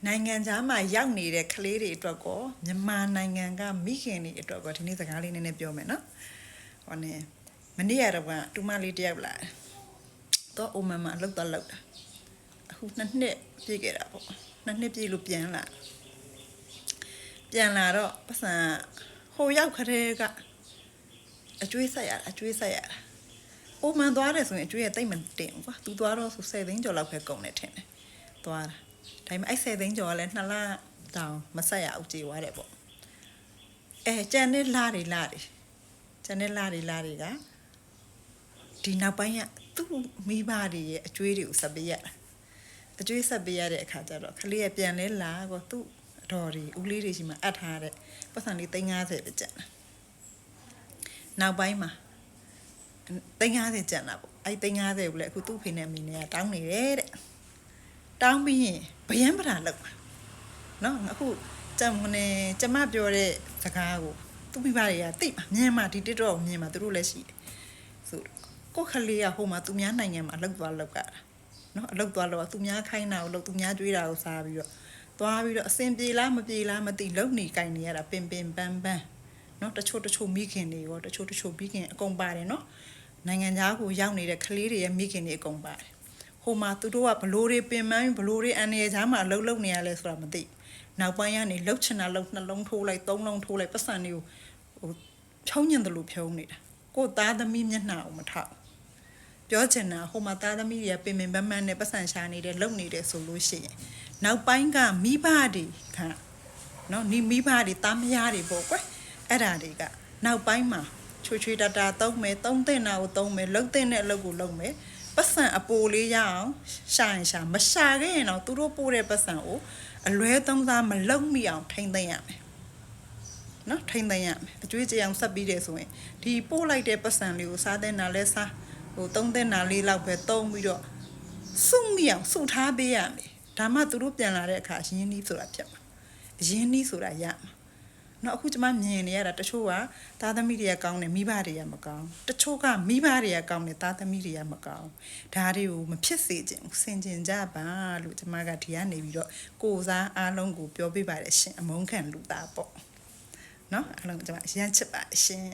နိုင်ငံသားမှာရောက်နေတဲ့ကလေးတွေအတွက်ကိုမြန်မာနိုင်ငံကမိခင်တွေအတွက်ကိုဒီနေ့စကားလေးနည်းနည်းပြောမယ်နော်ဟောနေမနေ့ကတော့တူမလေးတယောက်လာတော့အိုမမအလုပ်တော့လုပ်တာအခု2နှစ်ပြည့်ခဲ့တာပေါ့2နှစ်ပြည့်လို့ပြန်လာတော့ပတ်စံဟိုရောက်ခတဲ့ကအကျွေးဆက်ရတာအိုမန်သွားတယ်ဆိုရင်အကျွေးရတိတ်မတင်ဘူးကွာသူသွားတော့ဆို10သိန်းကျော်လောက်ပဲကုန်တယ်ထင်တယ်သွားတာဒါပေမဲ့အဲ့10သိန်းကျော်ကလည်း2လတောင်မဆက်ရအောင်ကြေသွားတယ်ပေါ့ကျန်တဲ့လာတွေကဒီနောက်ပိုင်းကသူ့မိဘတွေရဲ့အကျွေးတွေကိုဆက်ပေးရတာအကျွေးဆက်ပေးရတဲ့အခါကျတော့ခလေးကပြန်လဲလာကောသူ့အတော်တွေဦးလေးတွေရှိမှအပ်ထားတဲ့ပတ်စံလေး350ပဲကျန်တာနောက်ပိုင်းမှာ350ကျန်တာပေါ့အဲ့350ကိုလည်းအခုသူ့ဖေနဲ့မိနဲ့ကတောင်းနေတယ်တဲ့တောင်းပြီးရင်ဗယံပရာလောက်နော်အခုကျမပြောတဲ့စကားကိုသူမိဘတွေကသိမှာမြင်မှာဒီ TikTok ကိုမြင်မှာသူတို့လည်းရှိတယ်ဆိုကိုခလေးကဟိုမှာသူများနိုင်ငံမှာအလုပ်သွားလုပ်ကြတာနော်အလုပ်သွားလုပ်သူများခိုင်းတာကိုလုပ်သူများကြွေးတာကိုစားပြီးတော့သွားပြီးတော့အစင်ပြေလားမပြေလားမသိလုံနေကြိုင်နေရတာပင်ပန်းနော်တချို့မိခင်တွေရောတချို့မိခင်အကုန်ပါတယ်နော်နိုင်ငံသားကိုရောက်နေတဲ့ကလေးတွေရဲ့မိခင်တွေအကုန်ပါတယ်ဟိုမှာသူတို့ကဘလို့တွေပင်ပန်းဘလို့တွေအန်ရချားမှာလှုပ်နေရလဲဆိုတာမသိနောက်ပိုင်းကနေလှုပ်ချင်တာလှုပ်နှလုံးထိုးလိုက်သုံးလုံးထိုးလိုက်ပတ်စံတွေကိုဟိုဖြုံးညင်တယ်လို့ဖြုံးနေတာကိုသားသမီးမျက်နှာကိုမထောက်ပြောချင်တာဟိုမှာသားသမီးတွေကပင်ပန်းနဲ့ပတ်စံရှာနေတယ်လှုပ်နေတယ်ဆိုလို့ရှိရင်နောက်ပိုင်းကမိဘတွေခါနော်မိဘတွေသားမယားတွေပေါ့ကွအဲ့ဒါတွေကနောက်ပိုင်းမှာချွေတာသုံးမယ်သုံးတဲ့နာကိုသုံးမယ်လှုပ်တဲ့အလုပ်ကိုလုပ်မယ်ပတ်စံအပိုလေးရအောင်ရှာမရှာခဲ့ရင်တော့သူတို့ပို့တဲ့ပတ်စံကိုအလွဲသုံးစားမလုပ်မိအောင်ထိမ့်သိမ့်ရမယ်နော်ထိမ့်သိမ့်ရမယ်အကျွေးကြအောင်ဆက်ပြီးတယ်ဆိုရင်ဒီပို့လိုက်တဲ့ပတ်စံလေးကိုစားတဲ့နာလဲစားဟိုသုံးတဲ့နာလေးလောက်ပဲသုံးပြီးတော့စုမိအောင်စုထားပေးရမယ်ဒါမှသူတို့ပြန်လာတဲ့အခါရင်းနှီးဆိုတာဖြစ်မှာရင်းနှီးဆိုတာရမှာနော်အခုကျမမြင်နေရတာတချို့ကသားသမီးတွေကကောင်းတယ်မိဘတွေကမကောင်းတချို့ကမိဘတွေကကောင်းတယ်သားသမီးတွေကမကောင်းဒါတွေကိုမဖြစ်စေချင်ဘူးဆင်ခြင်ကြပါလို့ကျမကဒီကနေပြီးတော့ကိုစားအားလုံးကိုပြောပြပါတယ်ရှင်အမုန်းခံလူသားပေါ့နော်အားလုံးကျမရမ်းချစ်ပါတယ်ရှင်